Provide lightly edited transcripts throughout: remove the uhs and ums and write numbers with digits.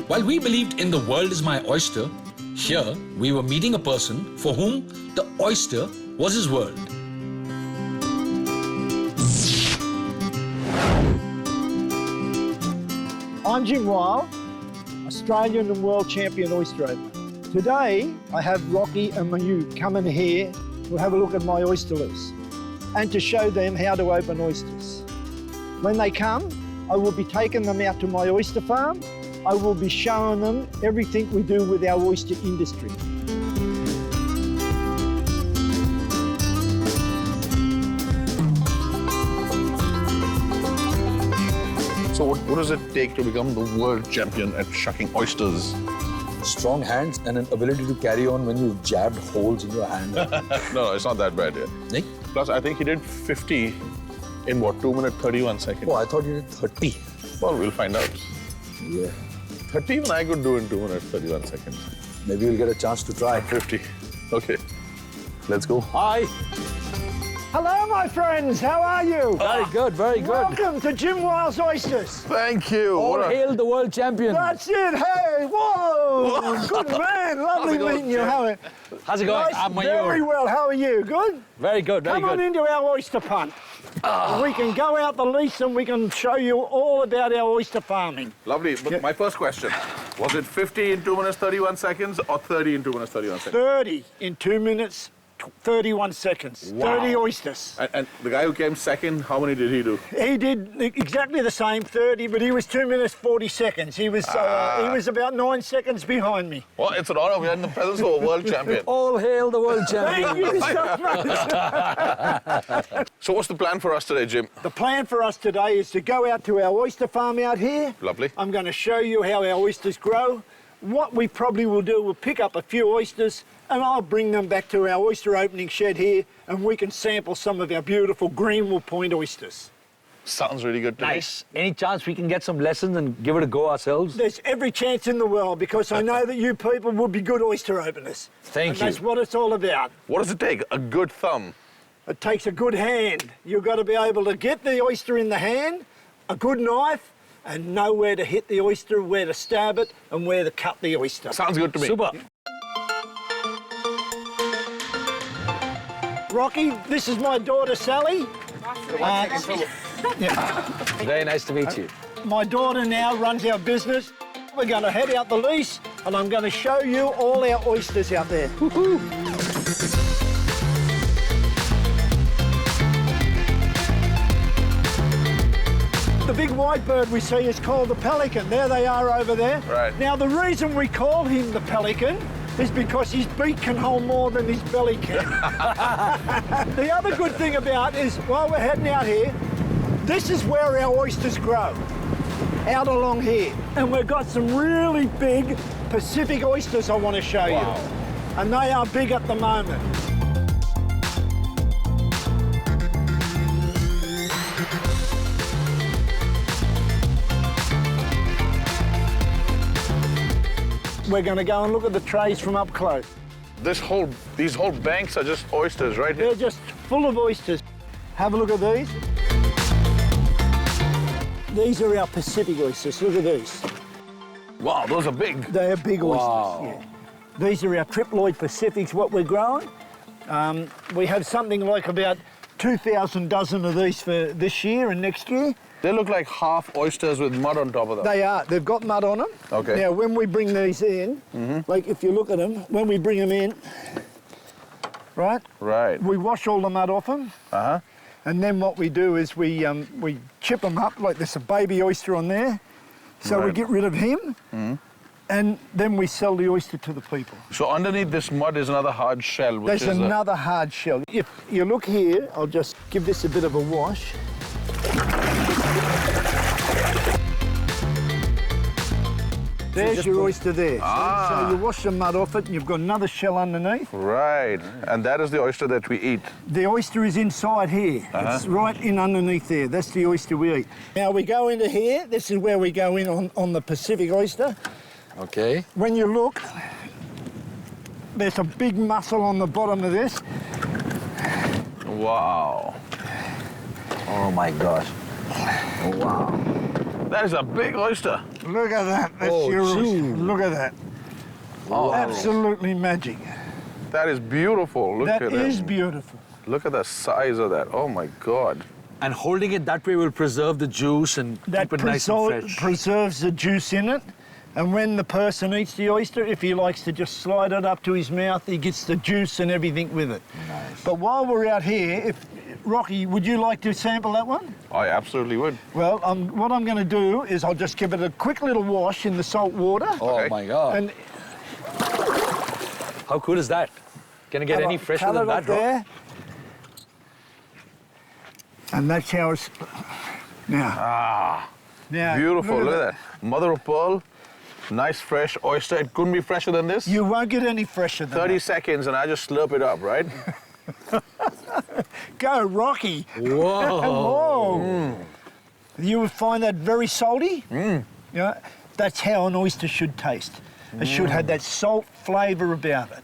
While we believed in the world is my oyster, here we were meeting a person for whom the oyster was his world. I'm Jim Weil, Australian and World Champion Oyster Opener. Today, I have Rocky and Mayur coming here to have a look at my oyster loose and to show them how to open oysters. When they come, I will be taking them out to my oyster farm. I will be showing them everything we do with our oyster industry. So what does it take to become the world champion at shucking oysters? Strong hands and an ability to carry on when you've jabbed holes in your hand. No, it's not that bad yet. Nick? Plus, I think he did 50 in what, 2 minutes, 31 seconds? Oh, I thought you did 30. Well, we'll find out. Yeah. 30 even I could do in 2 minutes, 31 seconds. Maybe you'll get a chance to try. 50. Okay. Let's go. Hi. Hello, my friends. How are you? Very good, very good. Welcome to Jim Weil's Oysters. Thank you. All hail the world champion. That's it. Hey, whoa. Good man. Lovely meeting you. How's it going? Nice, I'm very Mayur. well. How are you? Good? Very good, very Come on good. into our oyster punt. We can go out the lease and we can show you all about our oyster farming. Lovely. But my first question, was it 50 in 2 minutes, 31 seconds or 30 in 2 minutes, 31 seconds? 30 in 2 minutes, 31 seconds. Wow. 30 oysters. And the guy who came second, how many did he do? He did exactly the same, 30, but he was 2 minutes, 40 seconds. He was about 9 seconds behind me. Well, it's an honor. We are in the presence of a world champion. All hail the world champion. Thank you so much. So what's the plan for us today, Jim? The plan for us today is to go out to our oyster farm out here. Lovely. I'm going to show you how our oysters grow. What we probably will do, we'll pick up a few oysters and I'll bring them back to our oyster opening shed here and we can sample some of our beautiful Greenville Point oysters. Sounds really good to me. Nice. Any chance we can get some lessons and give it a go ourselves? There's every chance in the world because I know that you people will be good oyster openers. Thank you. That's what it's all about. What does it take? A good thumb. It takes a good hand. You've got to be able to get the oyster in the hand, a good knife, and know where to hit the oyster, where to stab it, and where to cut the oyster. Sounds good to me. Super. Rocky, this is my daughter Sally. Very nice to meet you. My daughter now runs our business. We're going to head out the lease, and I'm going to show you all our oysters out there. Woohoo! The big white bird we see is called the pelican. There they are over there. Right. Now, the reason we call him the pelican is because his beak can hold more than his belly can. The other good thing about is, while we're heading out here, this is where our oysters grow, out along here. And we've got some really big Pacific oysters I want to show you. And they are big at the moment. We're going to go and look at the trays from up close. These whole banks are just oysters, right here? They're just full of oysters. Have a look at these. These are our Pacific oysters. Look at these. Wow, those are big. They are big oysters. Wow. Yeah. These are our triploid Pacifics, what we're growing. We have something like about 2,000 dozen of these for this year and next year. They look like half oysters with mud on top of them. They are. They've got mud on them. Okay. Now, when we bring these in, like if you look at them, when we bring them in, right? Right. We wash all the mud off them. Uh-huh. And then what we do is we chip them up, like there's a baby oyster on there. So we Right. get rid of him, and then we sell the oyster to the people. So underneath this mud is another hard shell, which There's is another hard shell. If you look here, I'll just give this a bit of a wash. There's your oyster there. So you wash the mud off it, and you've got another shell underneath. Right. And that is the oyster that we eat. The oyster is inside here. It's right in underneath there. That's the oyster we eat. Now we go into here. This is where we go in on the Pacific oyster. Okay. When you look, there's a big muscle on the bottom of this. Wow. Oh my gosh. Oh, wow. That is a big oyster. Look at that. That's Oh, your oyster. gee. Look at that. Oh, Absolutely magic. that is beautiful. Look That at is it. beautiful. Look at the size of that. Oh my God. And holding it that way will preserve the juice and That keep it nice and fresh. preserves the juice in it. And when the person eats the oyster, if he likes to just slide it up to his mouth, he gets the juice and everything with it. Nice. But while we're out here, Rocky, would you like to sample that one? I absolutely would. Well, what I'm going to do is I'll just give it a quick little wash in the salt water. Oh Okay. my God. And How cool is that? Can it get any fresher cut than it up that, Rock? there. And that's how it's... Now, Beautiful. Look at that. Mother of pearl. Nice fresh oyster. It couldn't be fresher than this. You won't get any fresher than 30 that. seconds and I just slurp it up, right? Go, Rocky. Whoa. Whoa. You would find that very salty. Yeah, that's how an oyster should taste. It should have that salt flavour about it.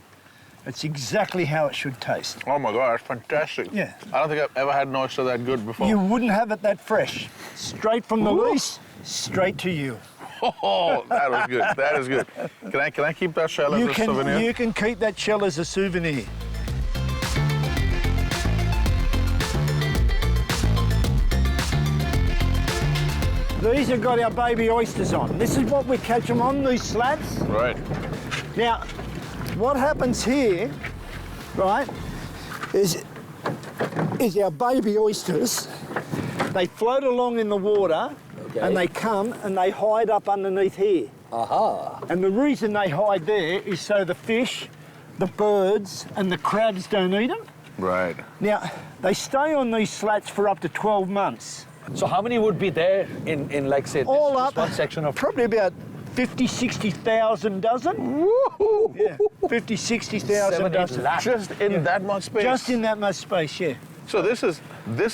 It's exactly how it should taste. Oh my God, that's fantastic. Yeah. I don't think I've ever had an oyster that good before. You wouldn't have it that fresh. Straight from the lease, straight to you. Oh, that was good. That is good. Can I keep that shell as a souvenir? You can keep that shell as a souvenir. These have got our baby oysters on. This is what we catch them on, these slats. Right. Now, what happens here, right, is our baby oysters. They float along in the water, and they come and they hide up underneath here. Aha. And the reason they hide there is so the fish, the birds, and the crabs don't eat them. Right. Now, they stay on these slats for up to 12 months. So how many would be there in like, say, All this up, one section of... probably about 50, 60,000 dozen. Woohoo! Yeah, 50, 60,000 7, 8 dozen. lakhs. Just in that much space. Just in that much space, yeah. So this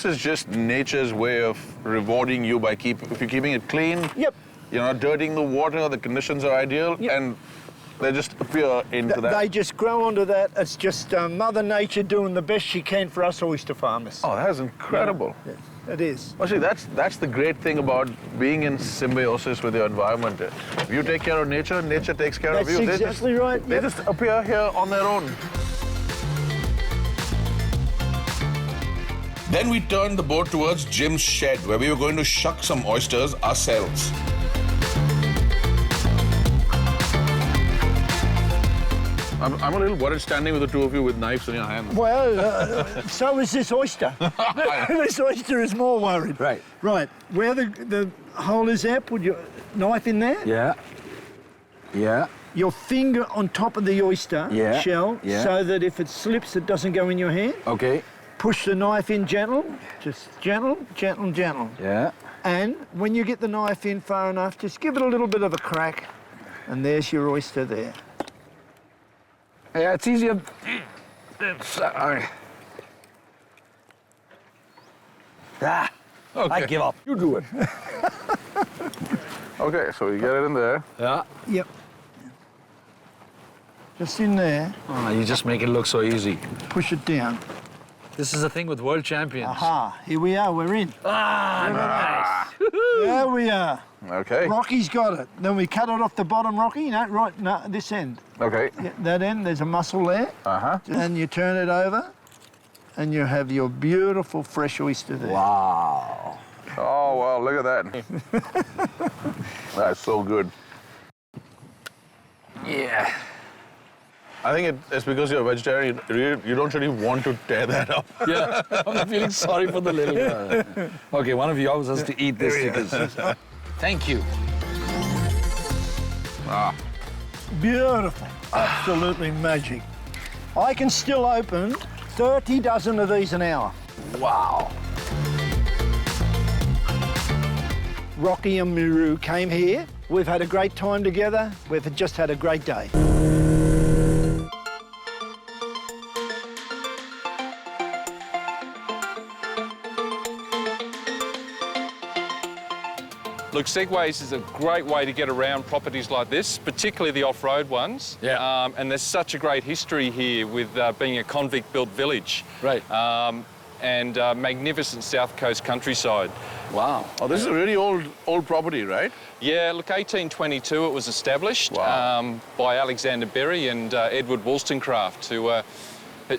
is just nature's way of rewarding you by if you're keeping it clean. Yep. You're not dirtying the water. The conditions are ideal, Yep. and they just appear into that. They just grow onto that. It's just Mother Nature doing the best she can for us oyster farmers. Oh, that is incredible. Yeah, it is. Well, see, that's the great thing about being in symbiosis with your environment. If you take care of nature, nature takes care of That's you. exactly right. They Yep. just appear here on their own. Then we turned the boat towards Jim's shed, where we were going to shuck some oysters ourselves. I'm a little worried standing with the two of you with knives in your hands. Well, so is this oyster. This oyster is more worried. Right. Right. Where the hole is there, put your knife in there. Yeah. Yeah. Your finger on top of the oyster shell, Yeah. so that if it slips, it doesn't go in your hand. Okay. Push the knife in gentle, just gentle, gentle, gentle. Yeah. And when you get the knife in far enough, just give it a little bit of a crack, and there's your oyster there. Yeah, it's easier. Sorry. Ah, Okay. I give up. You do it. Okay, so you get it in there. Yeah. Yep. Just in there, Oh, you just make it look so easy. push it down. This is the thing with world champions. Aha, here we are, we're in. Ah, There we are. Okay. Rocky's got it. Then we cut it off the bottom, Rocky. No, right, no, this end. Okay. Yeah, that end, there's a muscle there. Uh-huh. And you turn it over, and you have your beautiful fresh oyster there. wow. Oh, wow, look at that. That's so good. Yeah. I think it's because you're a vegetarian, you don't really want to tear that up. Yeah, I'm feeling sorry for the little guy. Okay, one of you always has to eat this. because- Thank you. Ah, Beautiful. Absolutely magic. I can still open 30 dozen of these an hour. Wow. Rocky and Mayur came here. We've had a great time together. We've just had a great day. Look, segways is a great way to get around properties like this, particularly the off-road ones. Yeah. And there's such a great history here with being a convict-built village. Right. and magnificent south coast countryside. Wow. Oh, this is a really old property, right? Yeah, look, 1822 it was established Wow. by Alexander Berry and Edward Wollstonecraft, who are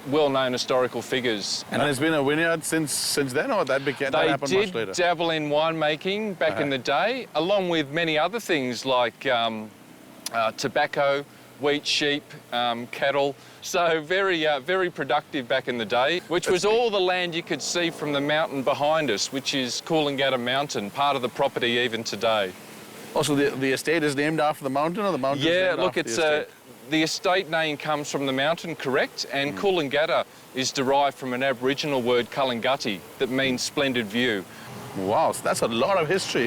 well-known historical figures. And it's been a vineyard since then, or that happened They much later? did dabble in winemaking back in the day, along with many other things like tobacco, wheat, sheep, cattle. So very productive back in the day, which was all the land you could see from the mountain behind us, which is Coolangatta Mountain, part of the property even today. Also, the estate is named after the mountain, or the mountain is Yeah, named look, after it's the estate? the estate name comes from the mountain, correct? And Coolangatta is derived from an Aboriginal word, Kulingati, that means splendid view. Wow, so that's a lot of history.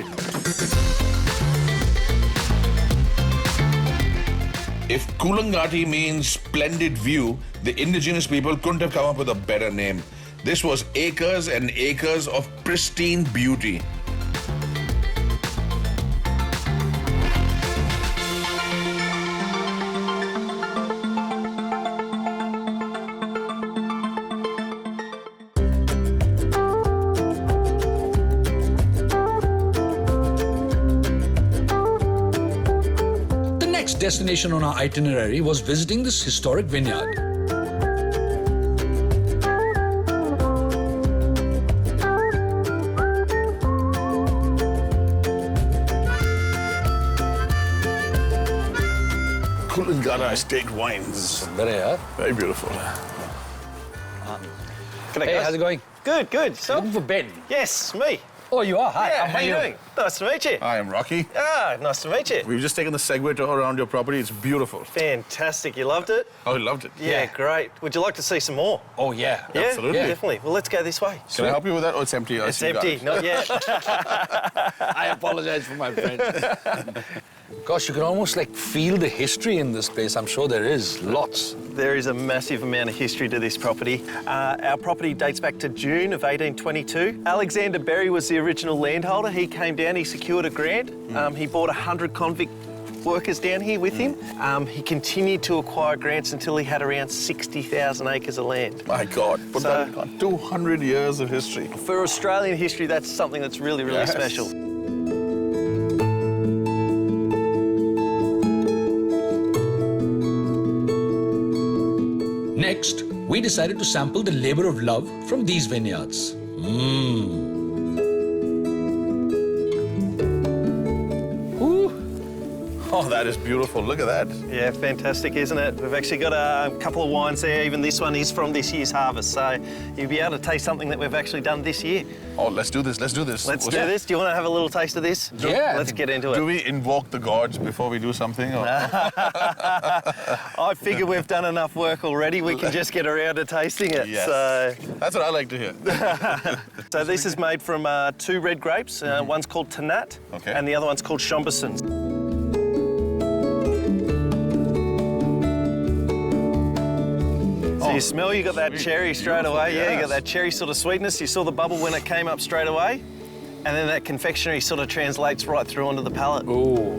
If Coolangatta means splendid view, the indigenous people couldn't have come up with a better name. This was acres and acres of pristine beauty. The next destination on our itinerary was visiting this historic vineyard. Coolangatta estate wines. Very beautiful. Hey, how's it going? Good, good. So, Looking for Ben. yes, me. Oh, you are? Hi, Yeah, I'm how you Mayur. doing? Nice to meet you. I am Rocky. Ah, nice to meet you. We've just taken the Segway tour around your property. It's beautiful. Fantastic. You loved it? Oh, I loved it. Yeah, great. Would you like to see some more? Oh, yeah. Yeah, Absolutely. definitely. Well, let's go this way. Can I help you with that? Oh, it's empty. It's empty, not yet. I apologize for my friend. Gosh, you can almost like feel the history in this place. I'm sure there is lots. There is a massive amount of history to this property. Our property dates back to June of 1822. Alexander Berry was the original landholder. He came down, he secured a grant. He bought 100 convict workers down here with him. He continued to acquire grants until he had around 60,000 acres of land. My God. Put So- that on 200 years of history. For Australian history, that's something that's really, really Yes. special. Next, we decided to sample the labor of love from these vineyards. Oh, that is beautiful. Look at that. Yeah, fantastic, isn't it? We've actually got a couple of wines there. Even this one is from this year's harvest, so you'll be able to taste something that we've actually done this year. Oh, let's do this. Let's do this. Let's do this. Do you want to have a little taste of this? Yeah. Let's get into Do it. we invoke the gods before we do something? Or? I figure we've done enough work already. We can just get around to tasting it. Yes. So That's what I like to hear. this is made from 2 red grapes. One's called Tanat, Okay. and the other one's called Chambourcins. So you smell, you got that sweet. cherry straight Beautiful, away. Yeah, you got yes. that cherry sort of sweetness. You saw the bubble when it came up straight away. And then that confectionery sort of translates right through onto the palate. Oh.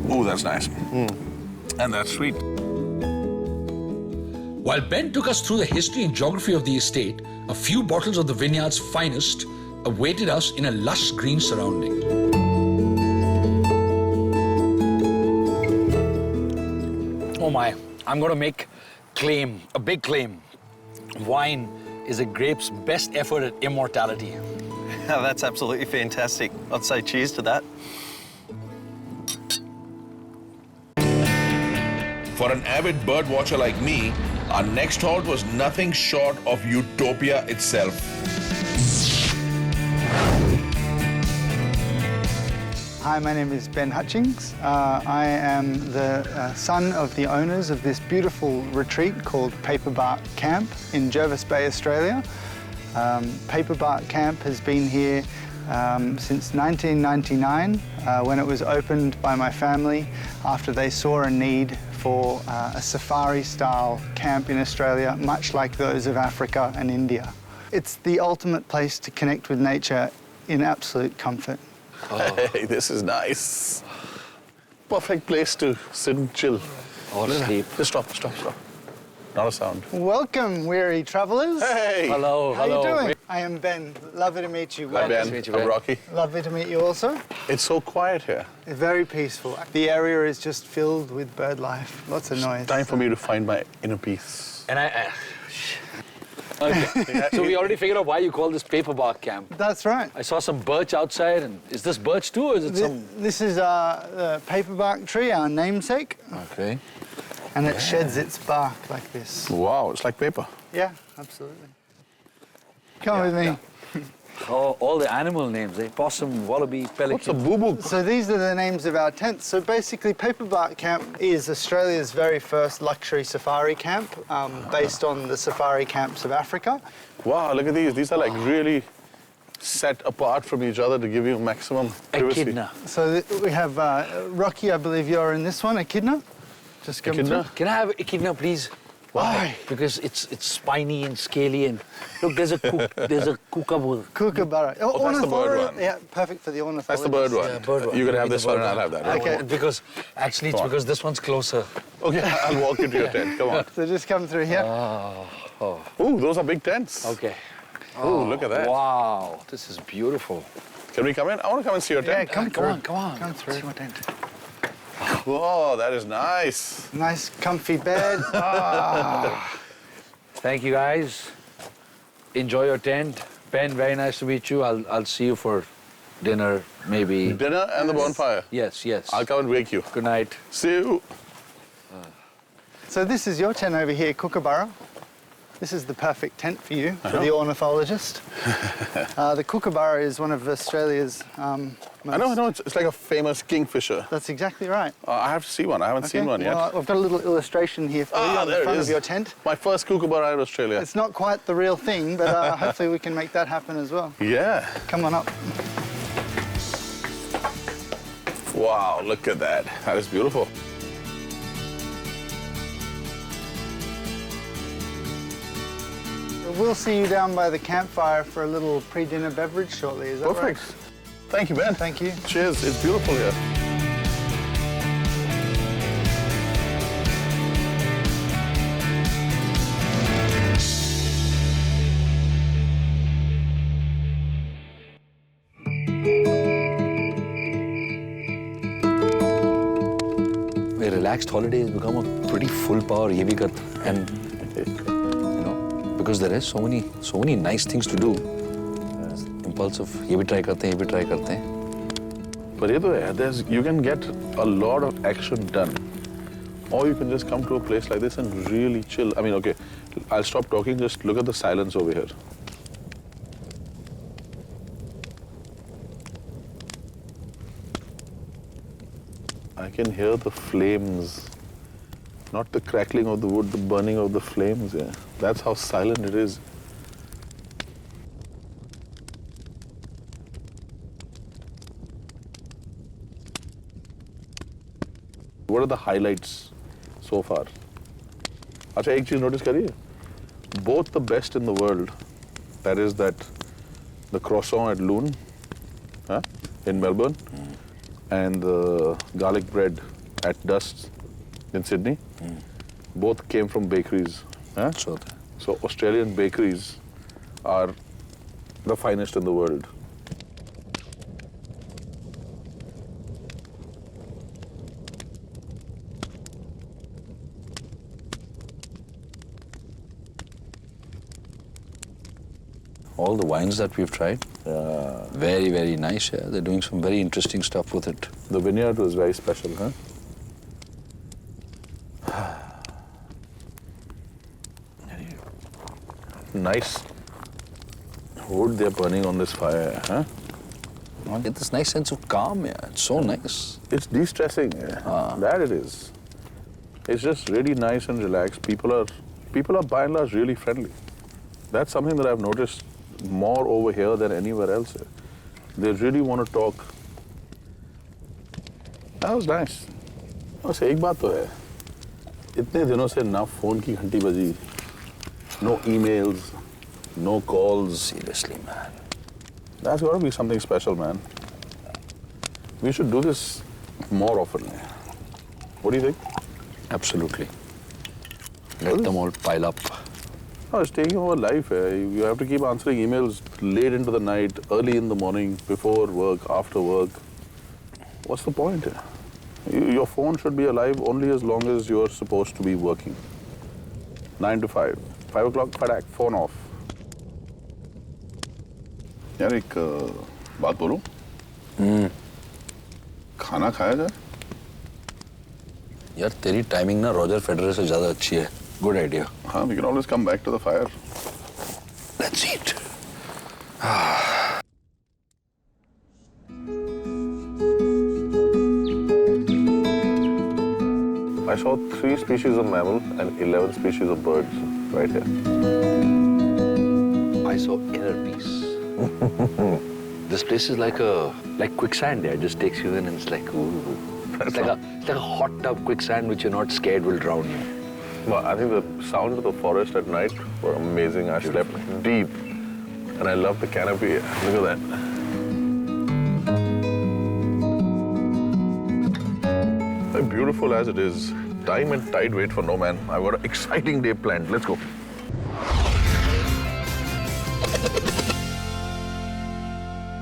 Oh, that's nice. And that's sweet. While Ben took us through the history and geography of the estate, a few bottles of the vineyard's finest awaited us in a lush green surrounding. Oh my, I'm going to make claim, a big claim. Wine is a grape's best effort at immortality. Oh, that's absolutely fantastic. I'd say cheers to that. For an avid bird watcher like me, our next halt was nothing short of utopia itself. Hi, my name is Ben Hutchings. I am the son of the owners of this beautiful retreat called Paperback Camp in Jervis Bay, Australia. Paperback Camp has been here since 1999 when it was opened by my family after they saw a need for a safari-style camp in Australia, much like those of Africa and India. It's the ultimate place to connect with nature in absolute comfort. Hey, this is nice. Perfect place to sit and chill. Or sleep. Just stop. Not a sound. Welcome, weary travellers. Hey! Hello, How hello. are you doing? I am Ben. Lovely to meet you. Hi, Ben. meet you, I'm Ben. Rocky. Lovely to meet you also. It's so quiet here. Very peaceful. The area is just filled with bird life. Lots of noise. Time for me to find my inner peace. And okay. So we already figured out why you call this Paperback Camp. That's right. I saw some birch outside, and is this birch too, or is it some? This is our paperbark tree, our namesake, Okay. and it sheds its bark like this. Wow, it's like paper. Yeah, absolutely. Come with me. Oh, all the animal names, eh? Possum, wallaby, What's a pelican. boo-boo? So these are the names of our tents. So basically, Paperbark Camp is Australia's very first luxury safari camp, based on the safari camps of Africa. Wow, look at these. These are like really set apart from each other to give you maximum privacy. Echidna. So we have Rocky, I believe you're in this one, Echidna. Just come Echidna? through. Can I have echidna, please? Why? Because it's spiny and scaly, and look, there's a kookaburra. Kookaburra. Oh, that's the bird one. Yeah, perfect for the That's ornithologist. the bird one. Yeah, bird one. You can have Maybe this the one bird and I'll have that. Okay. Because actually, it's Go on. because this one's closer. Okay, I'll walk you to your tent. Come on. So just come through here. Ooh, those are big tents. Okay. Ooh, look at that. Wow, this is beautiful. Can we come in? I want to come and see your Yeah, tent. come Come through. on, come on. Come through. See my tent. Whoa, that is nice. Nice comfy bed. Thank you, guys. Enjoy your tent. Ben, very nice to meet you. I'll see you for dinner, maybe. Dinner and the bonfire. Yes, yes. I'll come and wake you. Good night. See you. So this is your tent over here, Kookaburra. This is the perfect tent for you, for the ornithologist. The Kookaburra is one of Australia's I know. It's like a famous kingfisher. That's exactly right. I have to see one. I haven't seen one yet. Well, I've got a little illustration here for you on there the it front is. of your tent. My first kookaburra in Australia. It's not quite the real thing, but hopefully we can make that happen as well. Yeah. Come on up. Wow, look at that. That is beautiful. We'll see you down by the campfire for a little pre-dinner beverage shortly. Is that Perfect. right? Thank you, Ben. Thank you. Cheers. It's beautiful here. A relaxed holiday has become a pretty full power yebikat, and you know, because there is so many nice things to do. Impulsive, ये भी try करते हैं, ये भी try करते हैं. But you can get a lot of action done. Or you can just come to a place like this and really chill. I mean, okay, I'll stop talking, just look at the silence over here. I can hear the flames, not the crackling of the wood, the burning of the flames, yeah. That's how silent it is. What are the highlights so far? अच्छा एक चीज notice करिए. Both the best in the world, that is that the croissant at Loon, in Melbourne, and the garlic bread at Dust in Sydney, both came from bakeries. So Australian bakeries are the finest in the world. All the wines that we've tried, very, very nice. Yeah, they're doing some very interesting stuff with it. The vineyard was very special, huh? Nice wood they're burning on this fire, huh? I get this nice sense of calm. Yeah, it's so nice. It's de-stressing, yeah. That it is. It's just really nice and relaxed. People are by and large really friendly. That's something that I've noticed more over here than anywhere else. They really want to talk. That was nice. बस एक बात तो है, इतने दिनों से ना phone की घंटी बजी, no emails, no calls. Seriously, man. That's got to be something special, man. We should do this more often. What do you think? Absolutely. Let them all pile up. No, it's taking over life. You have to keep answering emails late into the night, early in the morning, before work, after work. What's the point? Your phone should be alive only as long as you're supposed to be working. 9 to 5. 5 o'clock, fadak, phone off. यार एक बात बोलूं? खाना खाया जाए? यार तेरी timing ना रॉजर फेडरर से ज़्यादा अच्छी है. Good idea. हाँ, we can always come back to the fire. Let's eat. I saw 3 species of mammal and 11 species of birds right here. I saw inner peace. This place is like quicksand. Yeah, it just takes you in and it's like ooh. It's like a hot tub quicksand which you're not scared will drown you. Well, I think the sound of the forest at night were amazing. I slept deep, and I love the canopy. Look at that. Beautiful as it is, time and tide wait for no man. I've got an exciting day planned. Let's go.